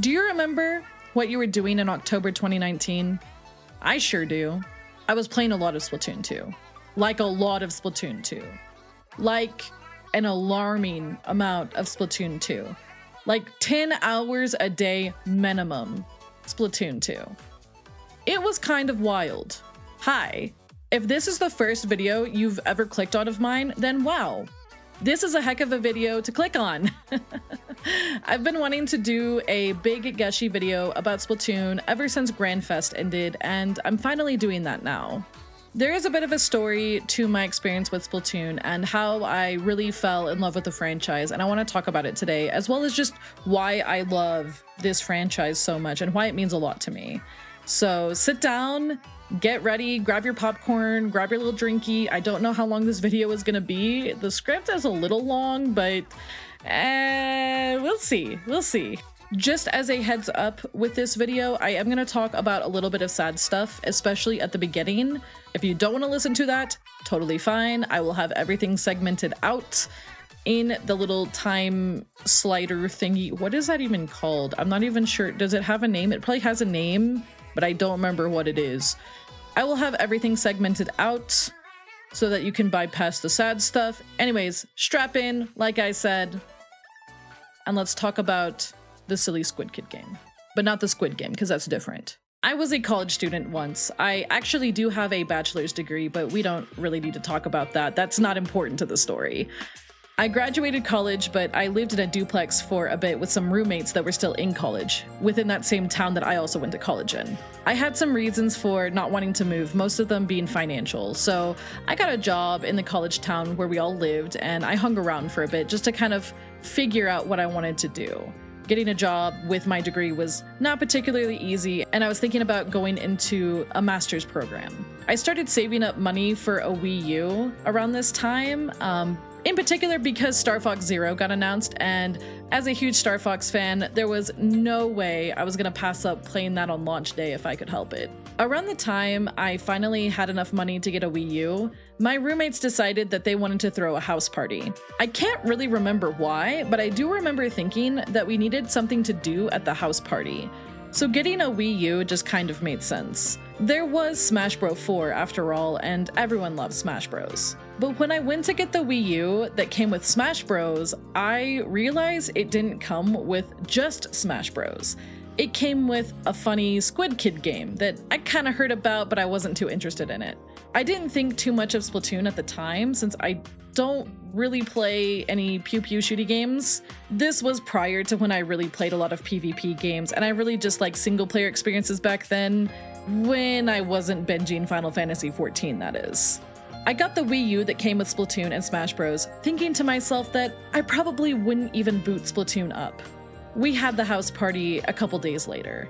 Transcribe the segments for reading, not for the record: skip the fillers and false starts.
Do you remember what you were doing in October 2019? I sure do. I was playing a lot of Splatoon 2. Like a lot of Splatoon 2. Like an alarming amount of Splatoon 2. Like 10 hours a day minimum Splatoon 2. It was kind of wild. Hi, if this is the first video you've ever clicked on of mine, then wow. This is a heck of a video to click on. I've been wanting to do a big gushy video about Splatoon ever since Grand Fest ended, and I'm finally doing that now. There is a bit of a story to my experience with Splatoon and how I really fell in love with the franchise, and I want to talk about it today, as well as just why I love this franchise so much and why it means a lot to me. So sit down, get ready, grab your popcorn, grab your little drinky. I don't know how long this video is going to be. The script is a little long, but we'll see. We'll see. Just as a heads up with this video, I am going to talk about a little bit of sad stuff, especially at the beginning. If you don't want to listen to that, totally fine. I will have everything segmented out in the little time slider thingy. What is that even called? I'm not even sure. Does it have a name? It probably has a name, but I don't remember what it is. I will have everything segmented out so that you can bypass the sad stuff. Anyways, strap in, like I said, and let's talk about the silly Squid Kid game. But not the Squid game, because that's different. I was a college student once. I actually do have a bachelor's degree, but we don't really need to talk about that. That's not important to the story. I graduated college, but I lived in a duplex for a bit with some roommates that were still in college, within that same town that I also went to college in. I had some reasons for not wanting to move, most of them being financial. So I got a job in the college town where we all lived, and I hung around for a bit just to kind of figure out what I wanted to do. Getting a job with my degree was not particularly easy, and I was thinking about going into a master's program. I started saving up money for a Wii U around this time, in particular because Star Fox Zero got announced, and as a huge Star Fox fan, there was no way I was gonna pass up playing that on launch day if I could help it. Around the time I finally had enough money to get a Wii U, my roommates decided that they wanted to throw a house party. I can't really remember why, but I do remember thinking that we needed something to do at the house party. So getting a Wii U just kind of made sense. There was Smash Bros. 4 after all, and everyone loves Smash Bros. But when I went to get the Wii U that came with Smash Bros, I realized it didn't come with just Smash Bros. It came with a funny Squid Kid game that I kind of heard about, but I wasn't too interested in it. I didn't think too much of Splatoon at the time, since I don't really play any pew-pew shooty games. This was prior to when I really played a lot of PvP games, and I really just liked single-player experiences back then, when I wasn't binging Final Fantasy XIV, that is. I got the Wii U that came with Splatoon and Smash Bros, thinking to myself that I probably wouldn't even boot Splatoon up. We had the house party a couple days later.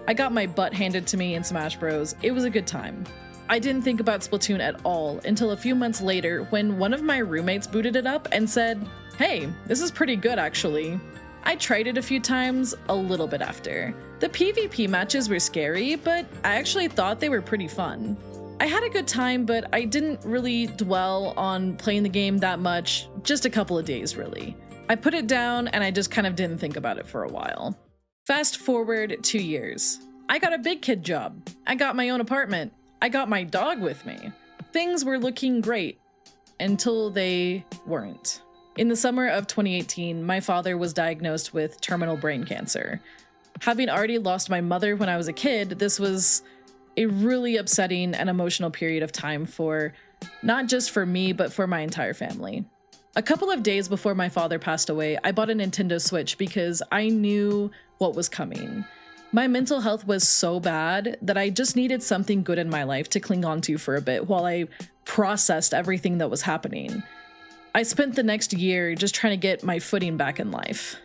I got my butt handed to me in Smash Bros. It was a good time. I didn't think about Splatoon at all until a few months later when one of my roommates booted it up and said, "Hey, this is pretty good actually." I tried it a few times a little bit after. The PvP matches were scary, but I actually thought they were pretty fun. I had a good time, but I didn't really dwell on playing the game that much, just a couple of days really. I put it down and I just kind of didn't think about it for a while. Fast forward 2 years. I got a big kid job. I got my own apartment. I got my dog with me. Things were looking great until they weren't. In the summer of 2018, my father was diagnosed with terminal brain cancer. Having already lost my mother when I was a kid, this was a really upsetting and emotional period of time for not just for me, but for my entire family. A couple of days before my father passed away, I bought a Nintendo Switch because I knew what was coming. My mental health was so bad that I just needed something good in my life to cling on to for a bit while I processed everything that was happening. I spent the next year just trying to get my footing back in life.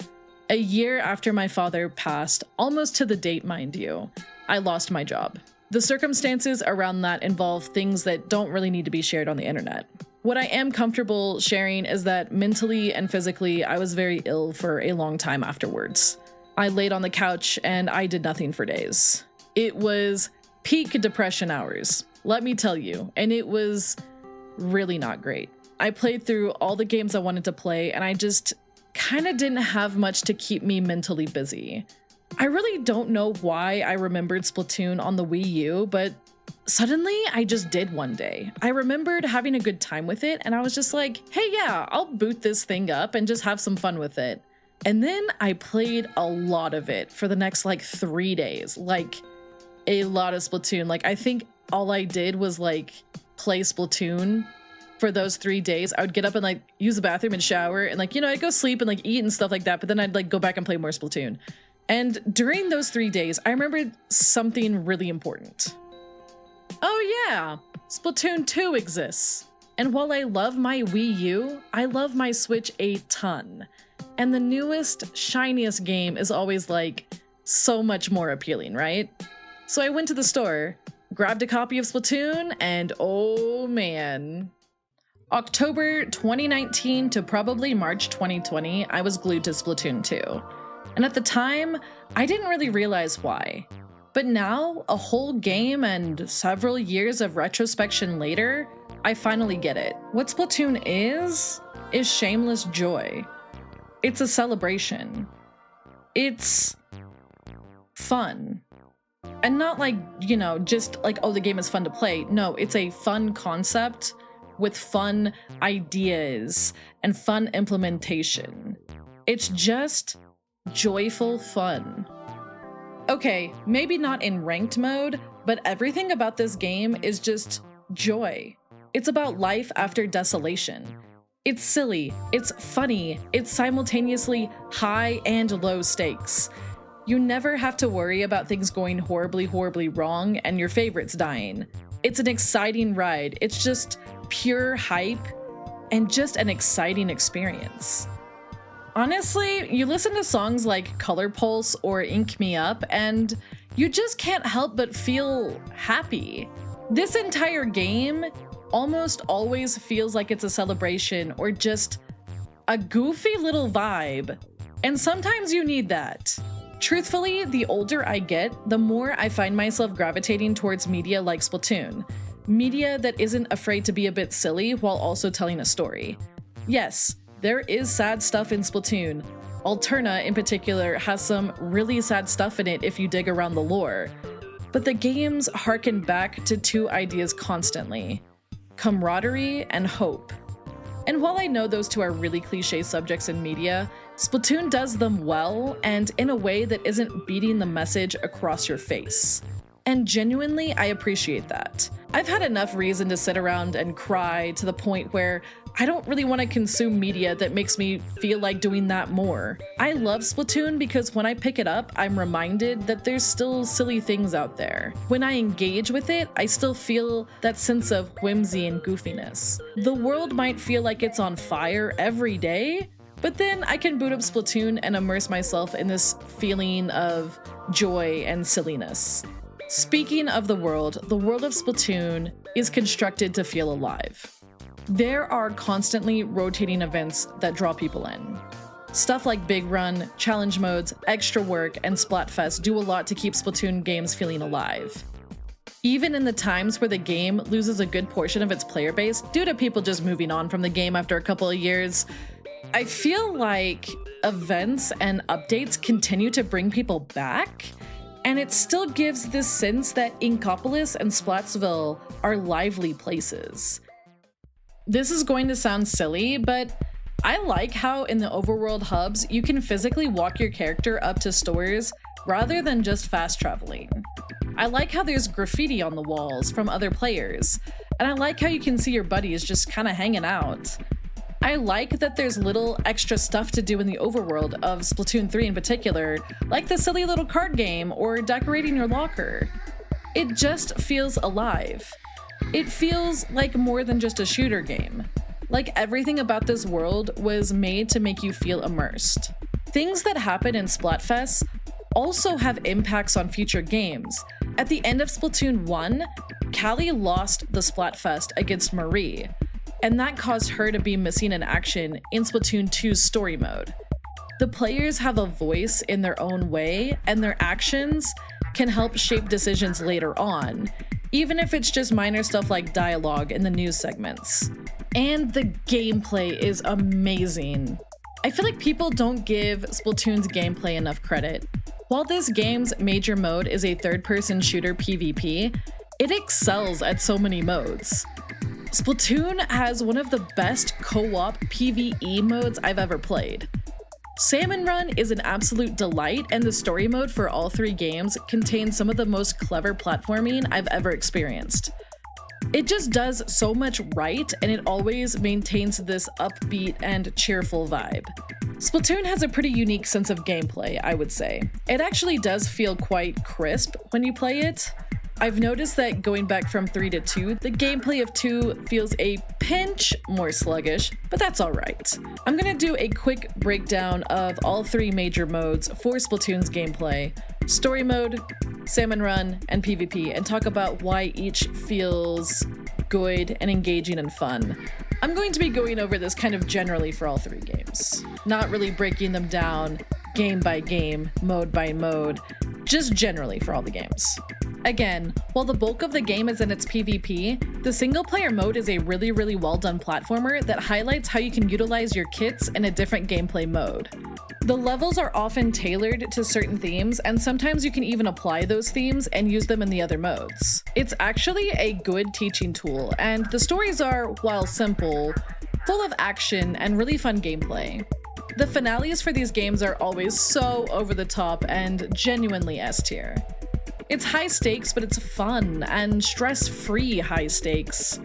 A year after my father passed, almost to the date, mind you, I lost my job. The circumstances around that involve things that don't really need to be shared on the internet. What I am comfortable sharing is that mentally and physically, I was very ill for a long time afterwards. I laid on the couch and I did nothing for days. It was peak depression hours, let me tell you, and it was really not great. I played through all the games I wanted to play and I just kind of didn't have much to keep me mentally busy. I really don't know why I remembered Splatoon on the Wii U, but suddenly I just did one day. I remembered having a good time with it, and I was just like, hey, yeah, I'll boot this thing up and just have some fun with it. And then I played a lot of it for the next like 3 days, like a lot of Splatoon. Like, I think all I did was like play Splatoon for those 3 days. I would get up and like use the bathroom and shower and like, you know, I'd go sleep and like eat and stuff like that. But then I'd like go back and play more Splatoon. And during those 3 days, I remembered something really important. Oh yeah, Splatoon 2 exists. And while I love my Wii U, I love my Switch a ton. And the newest, shiniest game is always like so much more appealing, right? So I went to the store, grabbed a copy of Splatoon, and oh man. October 2019 to probably March 2020, I was glued to Splatoon 2. And at the time, I didn't really realize why. But now, a whole game and several years of retrospection later, I finally get it. What Splatoon is Shameless Joy. It's a celebration. It's fun. And not like, you know, just like, oh, the game is fun to play. No, it's a fun concept with fun ideas and fun implementation. It's just joyful fun. Okay, maybe not in ranked mode, but everything about this game is just joy. It's about life after desolation. It's silly, it's funny, it's simultaneously high and low stakes. You never have to worry about things going horribly, horribly wrong and your favorites dying. It's an exciting ride. It's just pure hype and just an exciting experience. Honestly, you listen to songs like Color Pulse or Ink Me Up, and you just can't help but feel happy. This entire game almost always feels like it's a celebration or just a goofy little vibe. And sometimes you need that. Truthfully, the older I get, the more I find myself gravitating towards media like Splatoon. Media that isn't afraid to be a bit silly while also telling a story. Yes, there is sad stuff in Splatoon. Alterna, in particular, has some really sad stuff in it if you dig around the lore. But the games harken back to two ideas constantly: camaraderie and hope. And while I know those two are really cliche subjects in media, Splatoon does them well and in a way that isn't beating the message across your face. And genuinely, I appreciate that. I've had enough reason to sit around and cry to the point where I don't really want to consume media that makes me feel like doing that more. I love Splatoon because when I pick it up, I'm reminded that there's still silly things out there. When I engage with it, I still feel that sense of whimsy and goofiness. The world might feel like it's on fire every day, but then I can boot up Splatoon and immerse myself in this feeling of joy and silliness. Speaking of the world of Splatoon is constructed to feel alive. There are constantly rotating events that draw people in. Stuff like Big Run, challenge modes, extra work, and Splatfest do a lot to keep Splatoon games feeling alive. Even in the times where the game loses a good portion of its player base due to people just moving on from the game after a couple of years, I feel like events and updates continue to bring people back, and it still gives this sense that Inkopolis and Splatsville are lively places. This is going to sound silly, but I like how in the overworld hubs, you can physically walk your character up to stores rather than just fast traveling. I like how there's graffiti on the walls from other players, and I like how you can see your buddies just kind of hanging out. I like that there's little extra stuff to do in the overworld of Splatoon 3 in particular, like the silly little card game or decorating your locker. It just feels alive. It feels like more than just a shooter game. Like everything about this world was made to make you feel immersed. Things that happen in Splatfest also have impacts on future games. At the end of Splatoon 1, Callie lost the Splatfest against Marie, and that caused her to be missing in action in Splatoon 2's story mode. The players have a voice in their own way, and their actions can help shape decisions later on, even if it's just minor stuff like dialogue in the news segments. And the gameplay is amazing. I feel like people don't give Splatoon's gameplay enough credit. While this game's major mode is a third-person shooter PvP, it excels at so many modes. Splatoon has one of the best co-op PvE modes I've ever played. Salmon Run is an absolute delight, and the story mode for all 3 games contains some of the most clever platforming I've ever experienced. It just does so much right, and it always maintains this upbeat and cheerful vibe. Splatoon has a pretty unique sense of gameplay, I would say. It actually does feel quite crisp when you play it. I've noticed that going back from 3 to 2, the gameplay of 2 feels a pinch more sluggish, but that's alright. I'm gonna do a quick breakdown of all 3 major modes for Splatoon's gameplay: Story Mode, Salmon Run, and PvP, and talk about why each feels good and engaging and fun. I'm going to be going over this kind of generally for all 3 games, not really breaking them down game by game, mode by mode, just generally for all the games. Again, while the bulk of the game is in its PvP, the single-player mode is a really well done platformer that highlights how you can utilize your kits in a different gameplay mode. The levels are often tailored to certain themes, and sometimes you can even apply those themes and use them in the other modes. It's actually a good teaching tool, and the stories are, while simple, full of action and really fun gameplay. The finales for these games are always so over the top and genuinely S tier. It's high stakes, but it's fun and stress-free high stakes.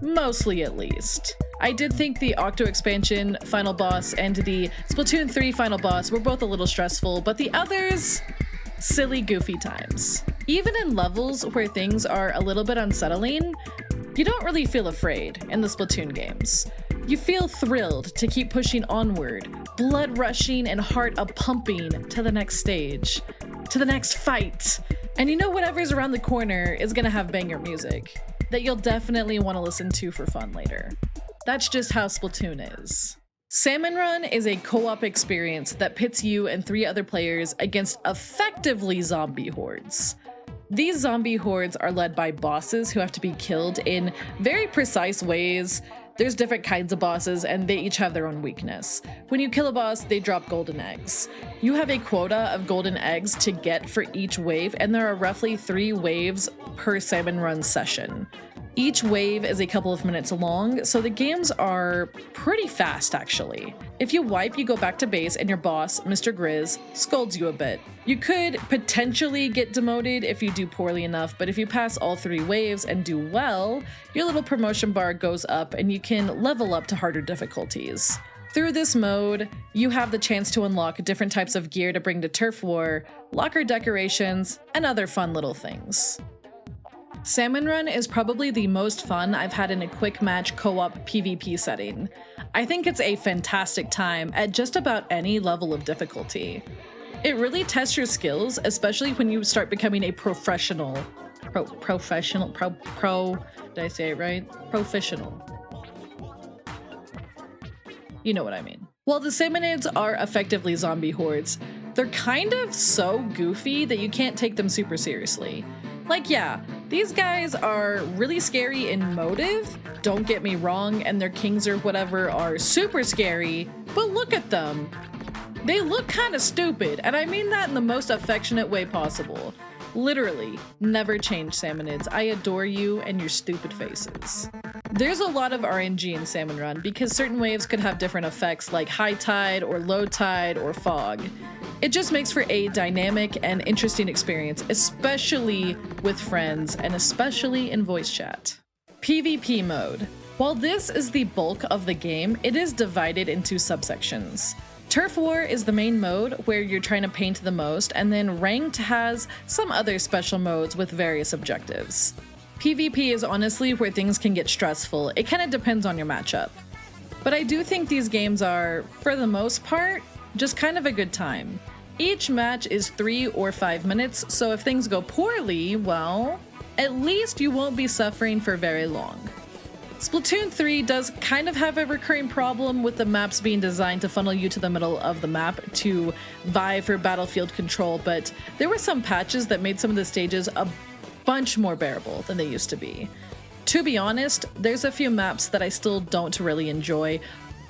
Mostly, at least. I did think the Octo expansion final boss and the Splatoon 3 final boss were both a little stressful, but the others, silly, goofy times. Even in levels where things are a little bit unsettling, you don't really feel afraid in the Splatoon games. You feel thrilled to keep pushing onward, blood rushing and heart a-pumping to the next stage, to the next fight. And you know whatever's around the corner is gonna have banger music that you'll definitely want to listen to for fun later. That's just how Splatoon is. Salmon Run is a co-op experience that pits you and 3 other players against effectively zombie hordes. These zombie hordes are led by bosses who have to be killed in very precise ways. There's different kinds of bosses, and they each have their own weakness. When you kill a boss, they drop golden eggs. You have a quota of golden eggs to get for each wave, and there are roughly 3 waves per Salmon Run session. Each wave is a couple of minutes long, so the games are pretty fast actually. If you wipe, you go back to base and your boss, Mr. Grizz, scolds you a bit. You could potentially get demoted if you do poorly enough, but if you pass all 3 waves and do well, your little promotion bar goes up and you can level up to harder difficulties. Through this mode, you have the chance to unlock different types of gear to bring to Turf War, locker decorations, and other fun little things. Salmon Run is probably the most fun I've had in a quick match co-op PvP setting. I think it's a fantastic time at just about any level of difficulty. It really tests your skills, especially when you start becoming a professional. Did I say it right? Professional. You know what I mean. While the Salmonids are effectively zombie hordes, they're kind of so goofy that you can't take them super seriously. Like, yeah, these guys are really scary in motive, don't get me wrong, and their kings or whatever are super scary, but look at them. They look kind of stupid, and I mean that in the most affectionate way possible. Literally, never change Salmonids. I adore you and your stupid faces. There's a lot of RNG in Salmon Run because certain waves could have different effects like high tide or low tide or fog. It just makes for a dynamic and interesting experience, especially with friends and especially in voice chat. PvP mode. While this is the bulk of the game, it is divided into subsections. Turf War is the main mode where you're trying to paint the most, and then Ranked has some other special modes with various objectives. PvP is honestly where things can get stressful. It kind of depends on your matchup. But I do think these games are, for the most part, just kind of a good time. Each match is 3 or 5 minutes, so if things go poorly, well, at least you won't be suffering for very long. Splatoon 3 does kind of have a recurring problem with the maps being designed to funnel you to the middle of the map to vie for battlefield control, but there were some patches that made some of the stages a bunch more bearable than they used to be. To be honest, there's a few maps that I still don't really enjoy,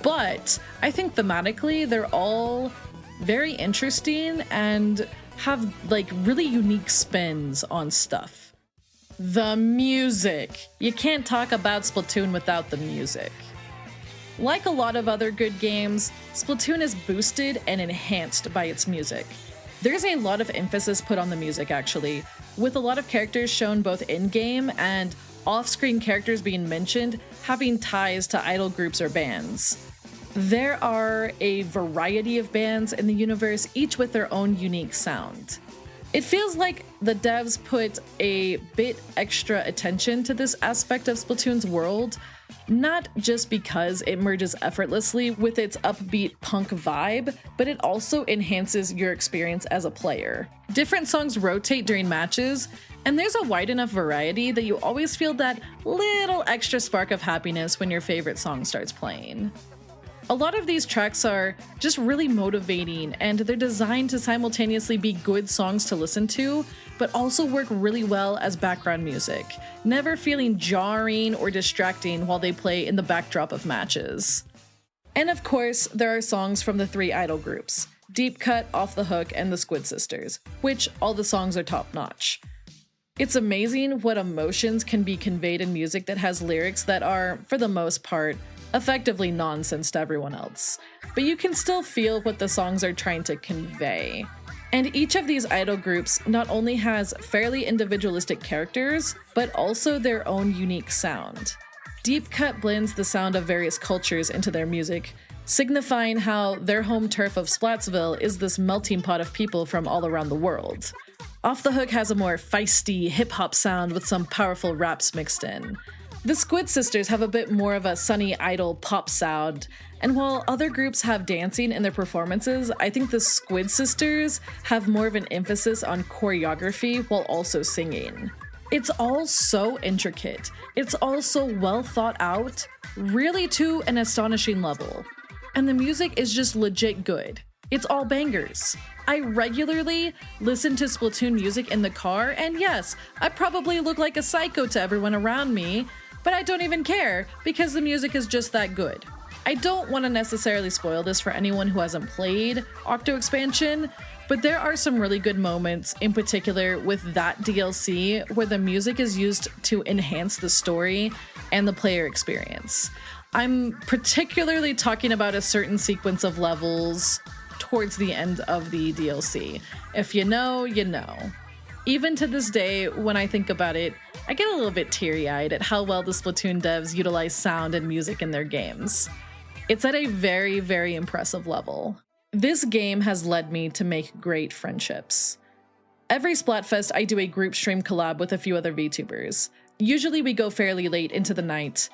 but I think thematically they're all very interesting and have like really unique spins on stuff. The music. You can't talk about Splatoon without the music. Like a lot of other good games, Splatoon is boosted and enhanced by its music. There's a lot of emphasis put on the music actually, with a lot of characters shown both in-game and off-screen characters being mentioned having ties to idol groups or bands. There are a variety of bands in the universe, each with their own unique sound. It feels like the devs put a bit extra attention to this aspect of Splatoon's world, not just because it merges effortlessly with its upbeat punk vibe, but it also enhances your experience as a player. Different songs rotate during matches, and there's a wide enough variety that you always feel that little extra spark of happiness when your favorite song starts playing. A lot of these tracks are just really motivating, and they're designed to simultaneously be good songs to listen to, but also work really well as background music, never feeling jarring or distracting while they play in the backdrop of matches. And of course, there are songs from the 3 idol groups, Deep Cut, Off the Hook, and the Squid Sisters, which all the songs are top-notch. It's amazing what emotions can be conveyed in music that has lyrics that are, for the most part, effectively nonsense to everyone else, but you can still feel what the songs are trying to convey. And each of these idol groups not only has fairly individualistic characters, but also their own unique sound. Deep Cut blends the sound of various cultures into their music, signifying how their home turf of Splatsville is this melting pot of people from all around the world. Off the Hook has a more feisty hip-hop sound with some powerful raps mixed in. The Squid Sisters have a bit more of a sunny idol pop sound, and while other groups have dancing in their performances, I think the Squid Sisters have more of an emphasis on choreography while also singing. It's all so intricate, it's all so well thought out, really to an astonishing level. And the music is just legit good. It's all bangers. I regularly listen to Splatoon music in the car, and yes, I probably look like a psycho to everyone around me, but I don't even care because the music is just that good. I don't want to necessarily spoil this for anyone who hasn't played Octo Expansion, but there are some really good moments, in particular with that DLC, where the music is used to enhance the story and the player experience. I'm particularly talking about a certain sequence of levels towards the end of the DLC. If you know, you know. Even to this day, when I think about it, I get a little bit teary-eyed at how well the Splatoon devs utilize sound and music in their games. It's at a very, very impressive level. This game has led me to make great friendships. Every Splatfest, I do a group stream collab with a few other VTubers. Usually we go fairly late into the night,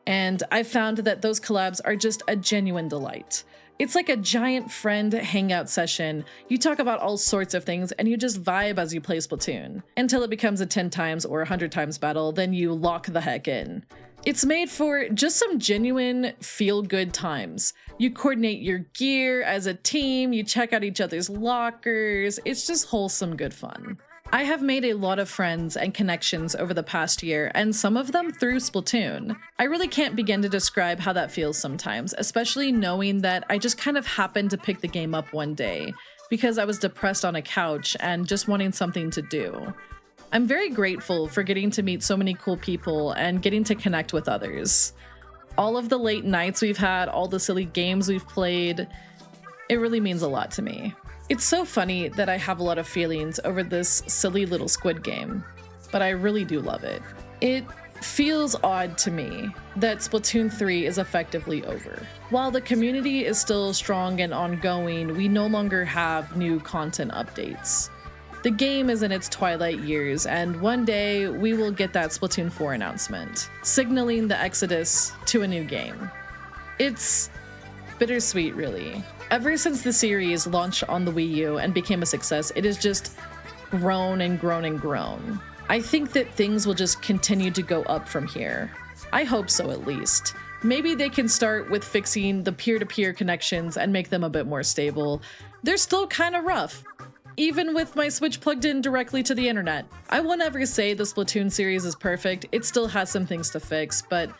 and I've found that those collabs are just a genuine delight. It's like a giant friend hangout session. You talk about all sorts of things and you just vibe as you play Splatoon, until it becomes a 10 times or 100 times battle, then you lock the heck in. It's made for just some genuine feel-good times. You coordinate your gear as a team, you check out each other's lockers, it's just wholesome good fun. I have made a lot of friends and connections over the past year, and some of them through Splatoon. I really can't begin to describe how that feels sometimes, especially knowing that I just kind of happened to pick the game up one day because I was depressed on a couch and just wanting something to do. I'm very grateful for getting to meet so many cool people and getting to connect with others. All of the late nights we've had, all the silly games we've played, it really means a lot to me. It's so funny that I have a lot of feelings over this silly little squid game, but I really do love it. It feels odd to me that Splatoon 3 is effectively over. While the community is still strong and ongoing, we no longer have new content updates. The game is in its twilight years, and one day we will get that Splatoon 4 announcement, signaling the exodus to a new game. It's bittersweet, really. Ever since the series launched on the Wii U and became a success, it has just grown and grown and grown. I think that things will just continue to go up from here. I hope so, at least. Maybe they can start with fixing the peer-to-peer connections and make them a bit more stable. They're still kind of rough, even with my Switch plugged in directly to the internet. I won't ever say the Splatoon series is perfect, it still has some things to fix, but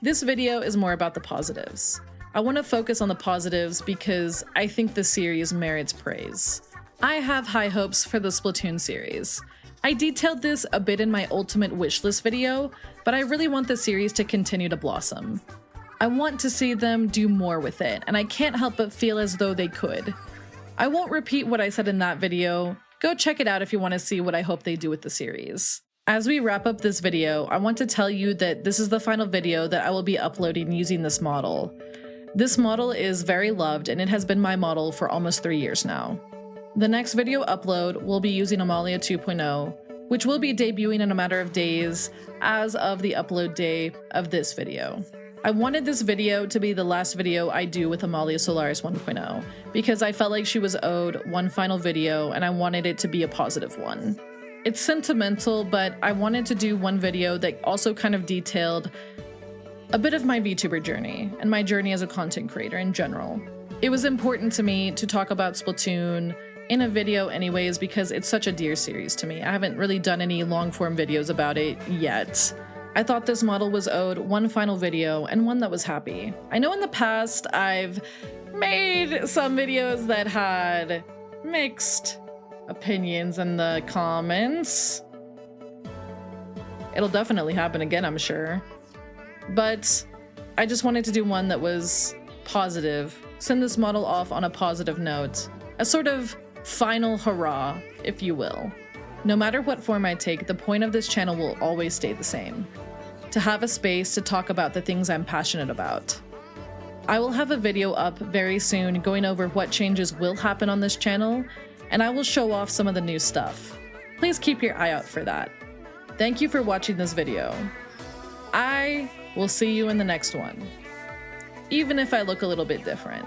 this video is more about the positives. I want to focus on the positives because I think the series merits praise. I have high hopes for the Splatoon series. I detailed this a bit in my ultimate wishlist video, but I really want the series to continue to blossom. I want to see them do more with it, and I can't help but feel as though they could. I won't repeat what I said in that video. Go check it out if you want to see what I hope they do with the series. As we wrap up this video, I want to tell you that this is the final video that I will be uploading using this model. This model is very loved, and it has been my model for almost 3 years now. The next video upload will be using Amalia 2.0, which will be debuting in a matter of days as of the upload day of this video. I wanted this video to be the last video I do with Amalia Solaris 1.0 because I felt like she was owed one final video and I wanted it to be a positive one. It's sentimental, but I wanted to do one video that also kind of detailed a bit of my VTuber journey and my journey as a content creator in general. It was important to me to talk about Splatoon in a video anyways because it's such a dear series to me. I haven't really done any long form videos about it yet. I thought this model was owed one final video and one that was happy. I know in the past I've made some videos that had mixed opinions in the comments. It'll definitely happen again, I'm sure. But I just wanted to do one that was positive, send this model off on a positive note, a sort of final hurrah, if you will. No matter what form I take, the point of this channel will always stay the same: to have a space to talk about the things I'm passionate about. I will have a video up very soon going over what changes will happen on this channel, and I will show off some of the new stuff. Please keep your eye out for that. Thank you for watching this video. I will see you in the next one, even if I look a little bit different.